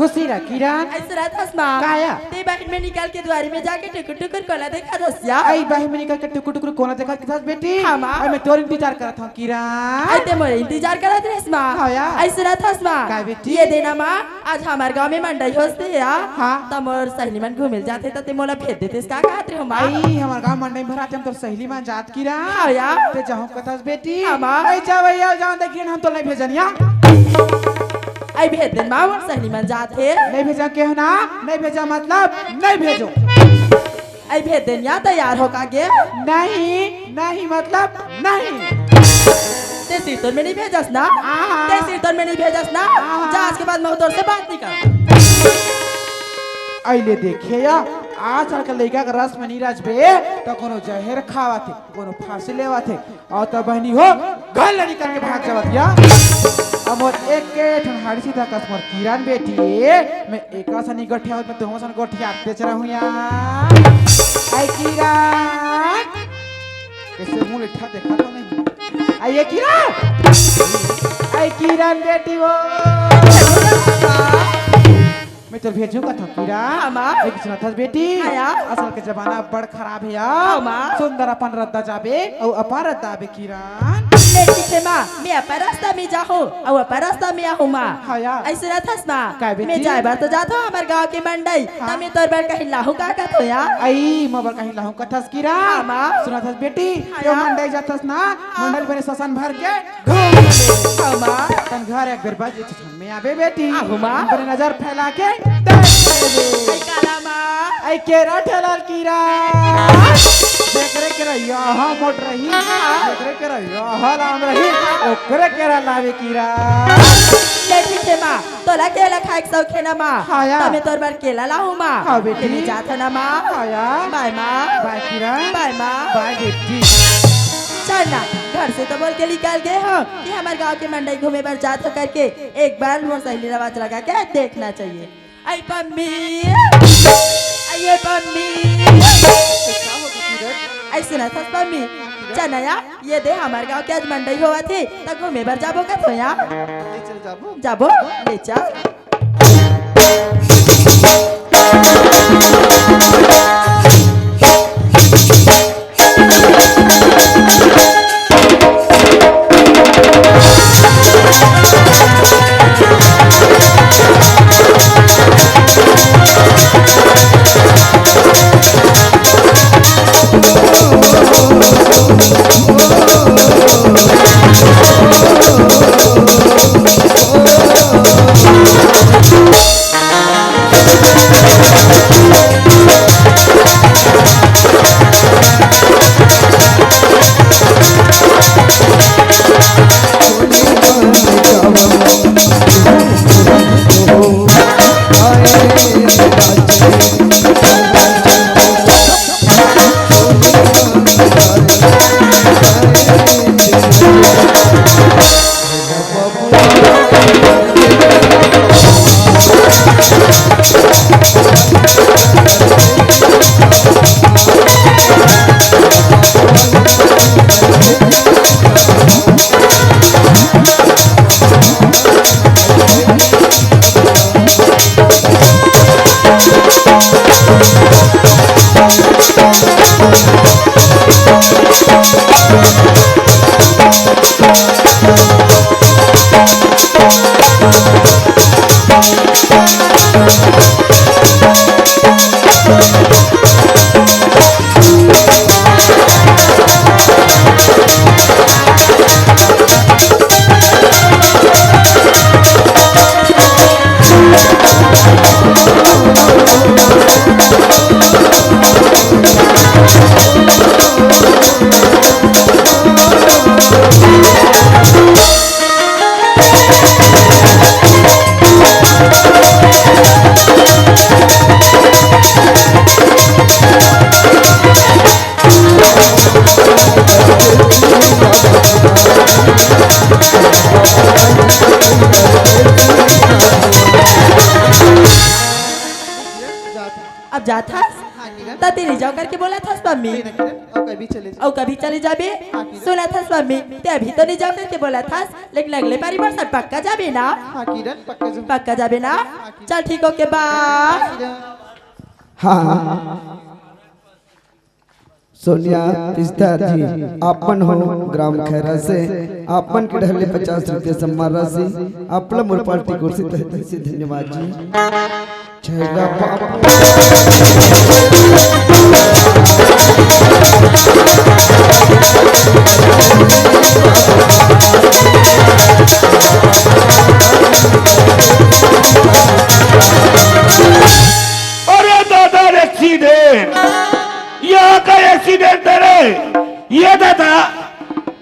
खुशी रह किरण ऐसे रात हसमा काया ते बाहर में निकाल के द्वारी में जाके टुकुर टुकुर कोला देखा दसिया आई बाहर में निकल के टुकुर टुकुर कोना देखा के साथ बेटी हाँ माँ मैं तोर इंतजार करत हूं किरण आई ते मोर इंतजार करत रे हसमा हाया ऐसे रात हसमा का बेटी ये देना माँ आज हमारे गांव में मंडई होते या हां त मोर सहेली मन घूमे जाते त ते मोला भेज देते का कहत रे माँ आई हमार गांव मंडई भराते हम तो सहेली मान जात किरण हाया ते जाहु कथास बेटी हाँ माँ आई जावैया जान देखिन हम तो नहीं भेजनिया आई भेज दे माँ मोर सहेली मन जाते नहीं भेजा के ना नहीं भेजा मतलब नहीं भेजो आई भेज दे या तैयार हो का गे नहीं नहीं मतलब नहीं ते सीतोर में नहीं भेजस ना ते सीतोर में नहीं भेजस ना जा आज के बाद मैं तोर से बात नहीं कर आइले देखे या आज के लड़का का रस में नीरज बे तो कोनो जहर खावा थे कोनो फांसी लेवा थे और तो बहनी हो घर लड़ी करके भाग जावत या अब एक के ठंडी सीधा कस्मर किरण बेटी मैं एकरा सनी गठिया में तुम सन गठिया बेच रहा हूं यार आई किरण कैसे मुंह लिठा देखा तो नहीं आई किरण आई किरण बेटी वो मैं तो भेजूं का था किरण एक सुना था बेटी असल के जमाना बड़ खराब है यार सुंदर अपन रद्दा जाबे और अपन रद्दा बे किरण लेकिन से माँ मैं अपन रास्ता में जाहूँ और अपन रास्ता में आहूँ माँ ऐसे ना था माँ मैं जाए बार तो जाता हूँ हमारे गांव के मंडई तब मैं तोर बार कहीं लाहूँ का कहतो यार आई मोबाइल कहीं लाहूँ का था किरण सुना था बेटी यो मंडई जाता ना मंडल बने ससन भर के घूम माँ तन घर एक बेर बाज छन में आबे बेटी माँ बने नजर फैला के आई केरा ठेलाल किरण देखरे केरा यहाँ मोट रही देखरे केरा यहाँ लाम रही ओकरे केरा लावे किरण लेकिन से माँ तोला केला खाए के शौक है ना माँ तब मैं तोर बार केला लाऊं माँ हाँ बेटी मैं जाता ना माँ बाय माँ बाय किरण बाय माँ बाय बेटी चल ना घर से तो बोल के निकाल गए हो कि हमारे गांव के मंडई घूमे पर जात हो करके एक बार मोर सहेली आवाज लगा के देखना चाहिए आई पम्मी आई पम्मी ऐसे ना था पम्मी चल या ये दे हमारे गांव के आज मंडई हुआ थी तब घूमे पर जाबो का तो या जाबो ले चल अब जाता ताती नहीं जाओ करके बोला था मम्मी नहीं किरण और कभी चले जा और कभी चले जाबे हाँ, किरण। सुना था मम्मी ते अभी तो नहीं जाओ करके बोला था लेकिन अगले बारी बार सब पक्का जाबे ना हाँ किरण पक्का जाबे ना चल ठीक ओके बाय हाँ सोनिया पिस्ता जी आपन हो ग्राम खैरा से आपन के ढले 50 रुपये सम्मान राशि आपला मोर पार्टी कुर्सी तहत से धन्यवाद जी छैगा बाप अरे दादा एक्सीडेंट यहाँ का एक्सीडेंट है ये दादा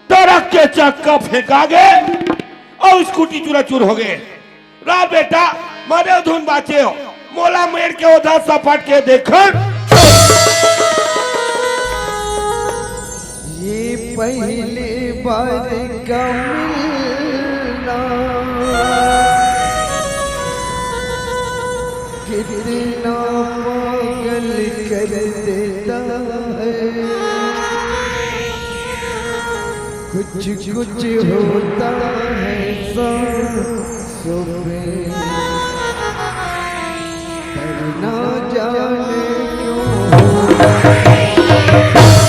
ट्रक के चक्का फेंका गए और स्कूटी चूर हो गए रा बेटा मरे धुन बाचे हो मोला मेर के उधर सपट के देखन ये पहले बार का मिलना कितना पागल कर देता है कुछ कुछ होता है सांसों में पर ना जाने क्यों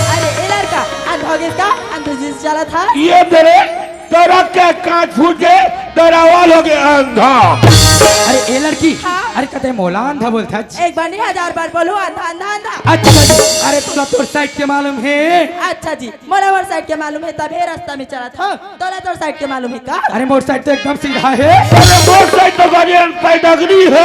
अरे ए लड़का अंधोगे का अंधोजी से चला था ये तेरे ट्रक के कांच फूट गए दरावाल हो गए अंधा अरे ए लड़की अरे कते मोला अंधा बोलता एक बार नहीं 1000 बार बोलो अंधा अंधा अंधा अच्छा जी अरे तुला तोर साइड के मालूम है अच्छा जी मोला मोर साइड के मालूम है तभी रास्ता में चला था तोला तोर साइड के मालूम है का अरे मोर साइड तो एकदम सीधा है अरे मोर साइड तो गाड़ियां पैदगनी है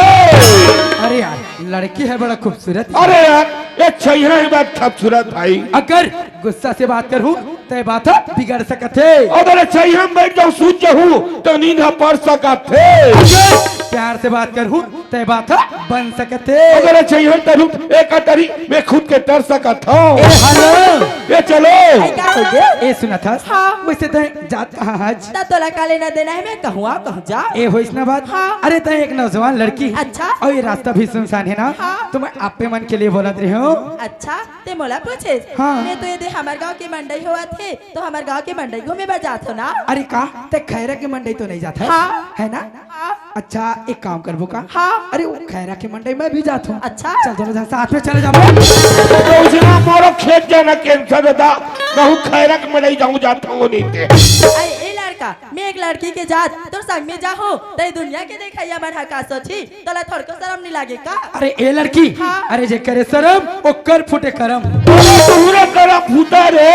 अरे यार लड़की है बड़ा खूबसूरत अरे यार ये छैरा ही बात खूबसूरत भाई अगर गुस्सा से बात करूं तो बात बिगड़ सकत है अगर छैरा में बैठ जाऊं सूझ जाऊं तो नींद पड़ सकत है अगर प्यार से बात करूं तो बात बन सकत है अगर छैरा तरू एक अटरी मैं खुद के तर सकत हूं ए हेलो ये चलो क्या हो गया ए सुना था हाँ। वैसे तो जात कहाँ आज ता तोला काले ना देना है मैं कहूँ कहूँ जा ए होइस ना बात हाँ। अरे तो एक नौजवान लड़की अच्छा। और ये रास्ता भी सुनसान है ना हाँ। तो मैं आपे मन के लिए बोलत रही हूँ अच्छा ते मोला पूछे हाँ। मैं तो ये दे हमारे गांव की मंडई हुआ थे तो हमारे गांव की मंडई घूमे बार जात हो ना अरे का ते खैरा के मंडई तो नहीं जाता हाँ। है ना हाँ। अच्छा एक काम करबो का हाँ। अरे वो खैरा के मंडई में भी जाता हूँ अच्छा। चल दोनों जन साथ में चले जाओ तो उसना मोरो खेत जाना कैंसर होता मैं खैरक में नहीं जाऊं जाता हूं नहीं ते अरे ए लड़का मैं एक लड़की के जात तो संग में जाहो ते दुनिया के देखैया मन हका सोची तोला थोड़ को शर्म नहीं लागे का अरे ए लड़की हाँ। अरे जे करे शरम ओ कर फुटे करम पूरा करा फूटा रे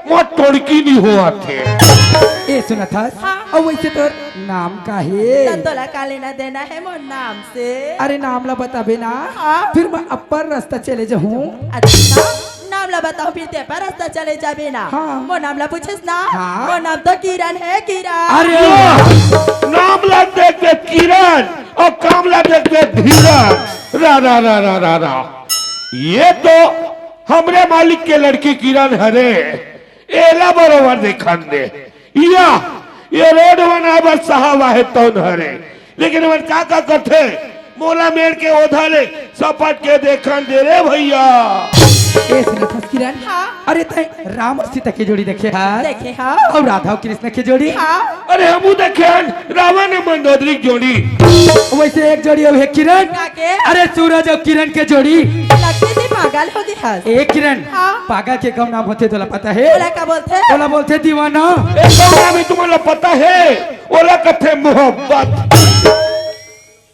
मोट टोड़की नहीं हुआ थे ए सुना था हाँ। और वैसे तो नाम का है ता तोला काले ना देना है मोर नाम से अरे नाम ला बताबे ना हाँ। फिर मैं अपर रास्ता चले जाऊँ अच्छा नाम ला बताओ फिर ते पर रास्ता चले जाबे ना हाँ। मोर नाम ला पूछेस ना हाँ। मोर नाम तो किरण है किरण अरे नाम ला देख दे किरण और काम ला देख दे धीरन रा रा रा रा रा रा ये तो हमरे मालिक के लड़की किरण हरे एला बरोबर देखन दे या ये रोड बनाबर साहब है तो हरे लेकिन वन का करते मोला मेर के ओधले सपट के देखन दे रे भैया ए सुना था किरण हाँ। अरे तय राम और सीता की जोड़ी देखे है देखे हाँ और राधा और कृष्ण की जोड़ी हाँ अरे हमू देखे रावण मंदोदरी की जोड़ी वैसे एक जोड़ी अब है किरण काके अरे सूरज और किरण के जोड़ी लगती थी पागल हो गई हस ए किरण हाँ। पागल के कम नाम होते तो पता है बोला क्या बोलते बोला बोलते दीवाना एक कौना में तुम्हें पता है ओला कथे मोहब्बत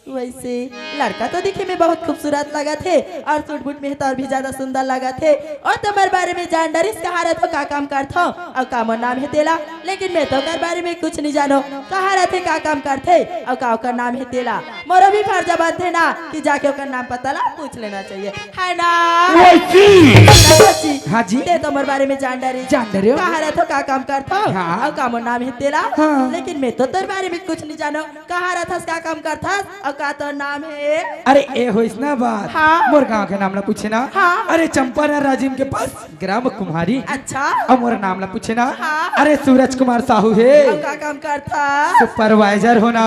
वैसे लड़का तो दिखे में बहुत खूबसूरत लगा थे और सूट बूट में तो और भी ज्यादा सुंदर लगा थे और तुम्हारे बारे में जान डरिस कहा रहे तो का काम करता और कामो नाम है तेला लेकिन मैं तो कर बारे में कुछ नहीं जानो कहा रहे थे का काम करते और का नाम है तेला मोरो भी फर्जा बनते ना कि जाके ओकर नाम पता ला पूछ लेना चाहिए है ना वैसी सच्ची हाँ जी। ते तुम्हारे बारे में जान डरी जान डरे हो? कहा रहे तो का काम करता हाँ। और कामो नाम है तेला हाँ। लेकिन मैं तो तेरे बारे में कुछ नहीं जानो कहा रहा था का काम करता और का तो नाम है? अरे ए हो ना बात। हाँ। मोर गांव के नाम ला पूछे ना। हाँ। अरे चंपारण राजीव के पास ग्राम कुम्हारी। अच्छा। और मोर नाम ला पूछे ना। हाँ। अरे सूरज कुमार साहू है। और का काम करता? सुपरवाइजर होना।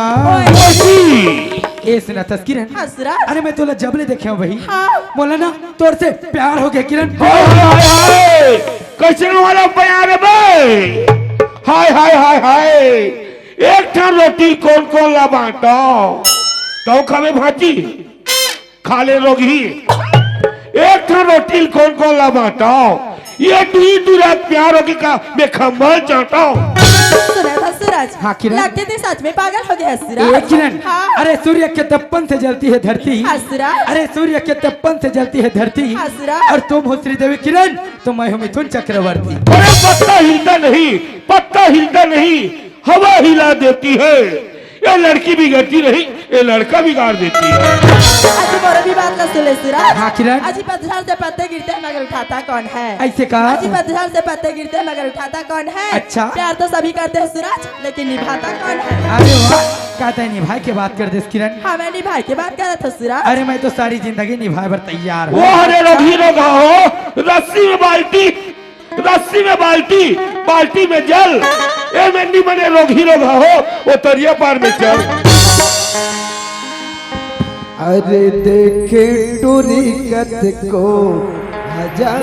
ए सुना था किरण। हाँ सूरज। अरे मैं तोला जब ले देखे हूँ भाई। हाँ। बोला ना तोर से प्यार हो गया किरण। हाय हाय हाय कैसे वाला प्यार है बे? हाय हाय हाय हाय एक ठन रोटी कौन कौन ला बांटो तो खावे भाजी खा ले रोगी। एक ठन रोटी कौन कौन ला बांटो ये दूर रात प्यार होगी का मैं खंभल चाहता हूँ। सुना था सूरज। हाँ, किरण। लगते थे सच में पागल हो गया ए सूरज। किरण। हाँ। अरे सूर्य के तपन से जलती है धरती। हाँ सूरज। अरे सूर्य के तपन से जलती है धरती। हाँ, सूरज। और तुम हो श्रीदेवी किरण तो मैं हूँ मिथुन चक्रवर्ती। अरे पत्ता हिलता नहीं हवा हिला देती है। ये लड़की बिगड़ती नहीं ये लड़का बिगाड़ देती है। आज मोर भी बात का सुन ले सूरज। हाँ, किरण। आज पतझड़ से पत्ते गिरते हैं मगर उठाता कौन है? ऐसे कहा। आज पतझड़ से पत्ते गिरते हैं मगर उठाता कौन है? अच्छा। प्यार तो सभी करते हैं सूरज लेकिन निभाता कौन है? अरे वाह कहता है निभाई के बात कर दे किरण। हाँ मैं निभाई के बात कर रहा था सूरज। अरे मैं तो सारी जिंदगी निभाए पर तैयार वो हूँ। हरे रोगी रोगा हो रस्सी में बाल्टी में जल ए मेंढी बने रोगी रोगा हो वो तरिया पार में चल। अरे देखे टूरी कत को हजार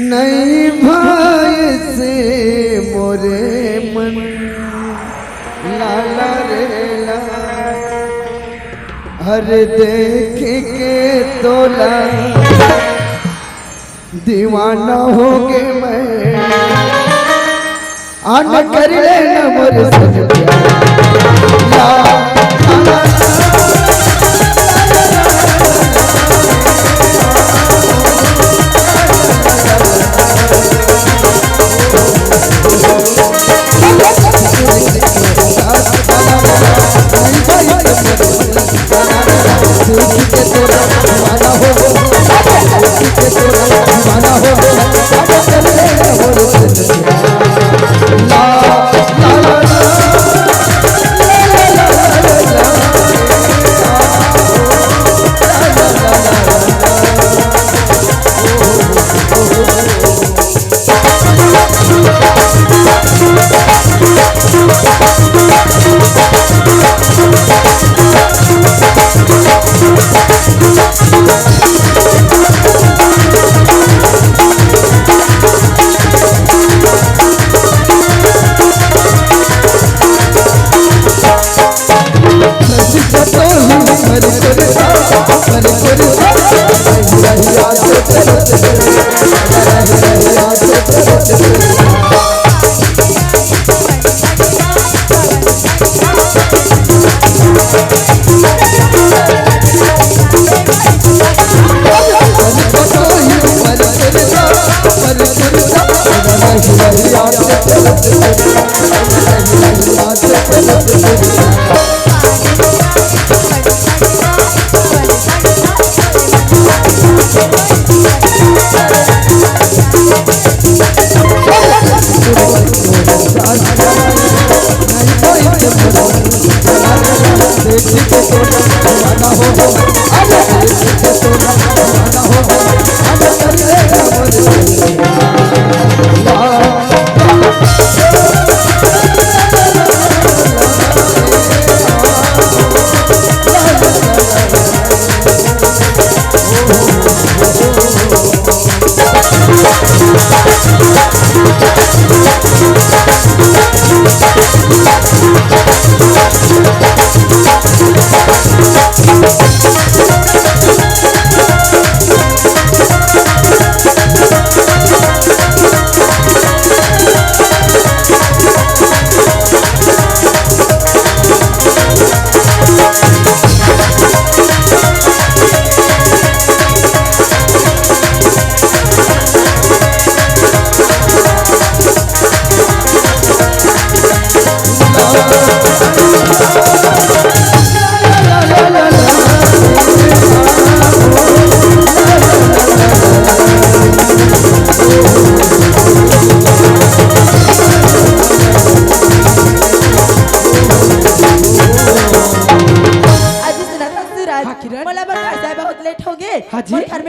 नहीं भाई से मोरे मन लाला रे ला। अरे देख के तोला दीवाना हो गे मैं आन कर लेना मोरे सजनिया ला ला ला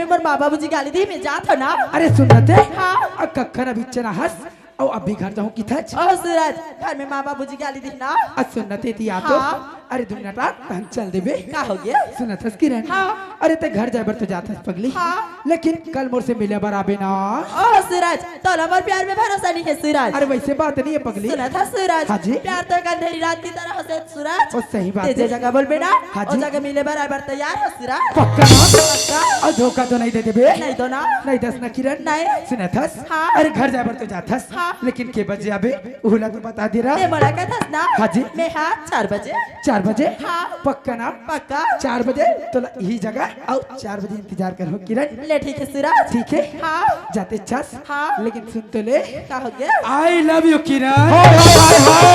में मोर माँ बाबूजी गाली दी मैं जात हो ना। अरे सुनते हाँ। कखन अभी चना हंस और अभी घर जाऊं की थच ओ सूरज घर में माँ बाबूजी गाली दी ना। सुनते थी आ तो हाँ। अरे दुनिया टाट हम चल देबे का हो गया? सुनत हस किरण हाँ। अरे ते घर जाए बर तो जात हस पगली हाँ। लेकिन कल मोर से मिले बर आबे ना। ओ सूरज तो हमार प्यार में भरोसा नहीं है सूरज। अरे वैसे बात नहीं है पगली सुना था सूरज हाँ जी। प्यार तो एक अंधेरी रात की तरह से सूरज। ओ सही बात तेजे है जगह बोल बेटा हाँ ओ जी। जगह मिले बराबर तैयार हो सूरज। पक्का ना पक्का और धोखा तो नहीं दे देबे नहीं दो ना। नहीं दस ना किरण नहीं। सुनत हस हाँ। अरे घर जाए बर तो जात हस हाँ। लेकिन के बजे आबे उहला तो बता दे रहा ये मोला का था ना। हाँ जी। मैं हाँ 4 बजे 4 बजे हाँ। पक्का ना पक्का 4 बजे तो यही जगह और 4 बजे इंतजार करो किरण ले ठीक है सूरज। ठीक है हाँ जाते चस हाँ। लेकिन सुन तो ले का हो गया? आई लव यू किरण हाय हाय हाय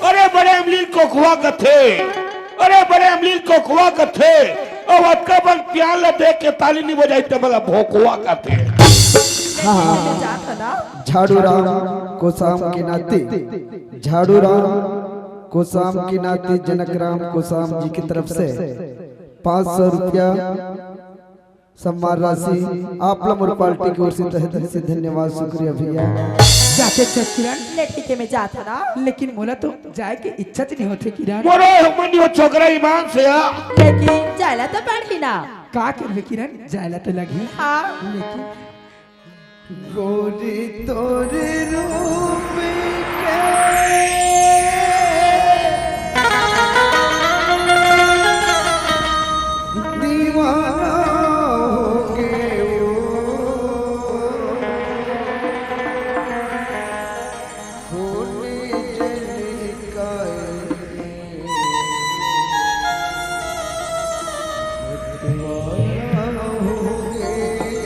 अरे बड़े अमलील कोकुआ कथे अरे बड़े अमलील कोकुआ कथे अब अक्का बन प्यार ल देख के ताली नहीं बजाई तो भला भोकुआ कथे मैं जात हो ना। झाड़ू राम कोसाम के नाते झाड़ू राम कोसाम के नाते जनक राम कोसाम जी की तरफ से 500 रुपया सम्मान राशि आप लोग पार्टी की ओर से तहे दिल से धन्यवाद शुक्रिया भैया। जाके चस किरण ले ठीक है मैं जात हो ना। लेकिन मोला तो जाए के इच्छा च नहीं होती किरण मोरो मनी वो छोकरा ईमान से आ लेकिन जाला तो पड़ी ना। का करबे किरण जायला तो लगी हाँ लेकिन गोरी तोरे रूप के दीवाना हो गए होने जल दीवाना हो गए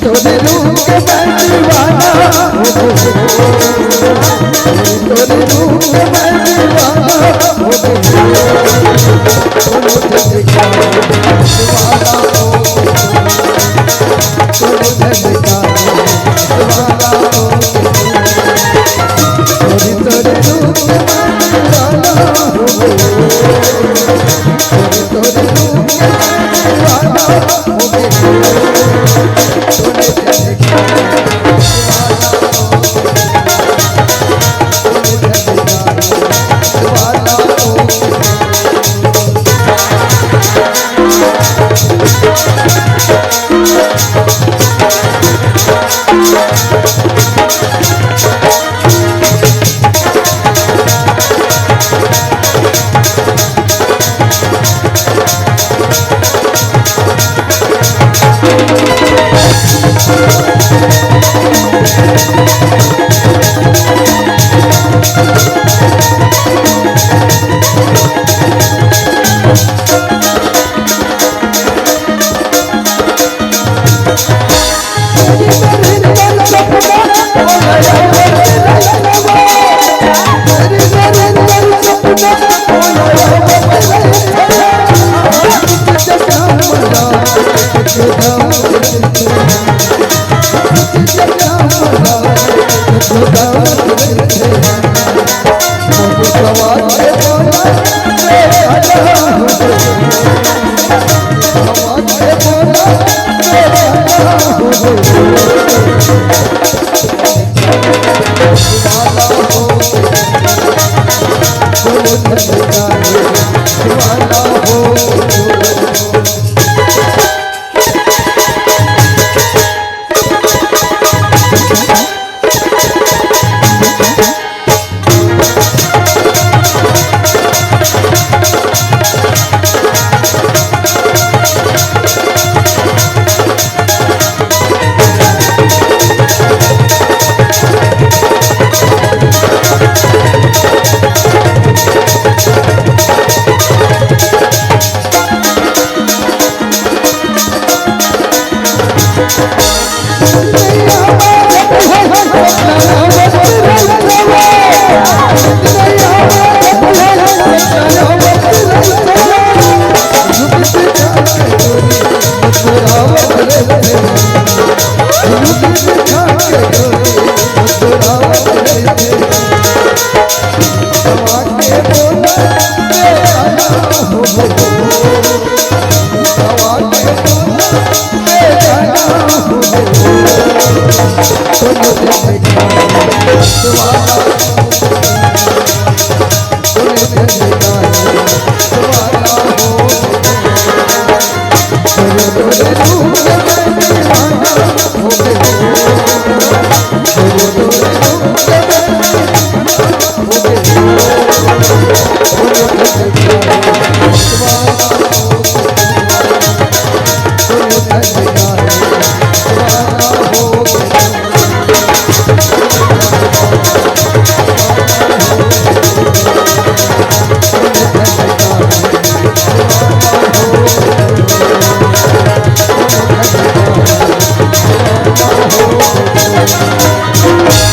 तोरे रूप के मैं दीवाना हो तोरे रूप के मैं दीवाना हो तोरे झलका दीवाना हो तोरे झलका दीवाना हो तोरे रूप के मैं दीवाना हो तोरे रूप के मैं दीवाना हो हो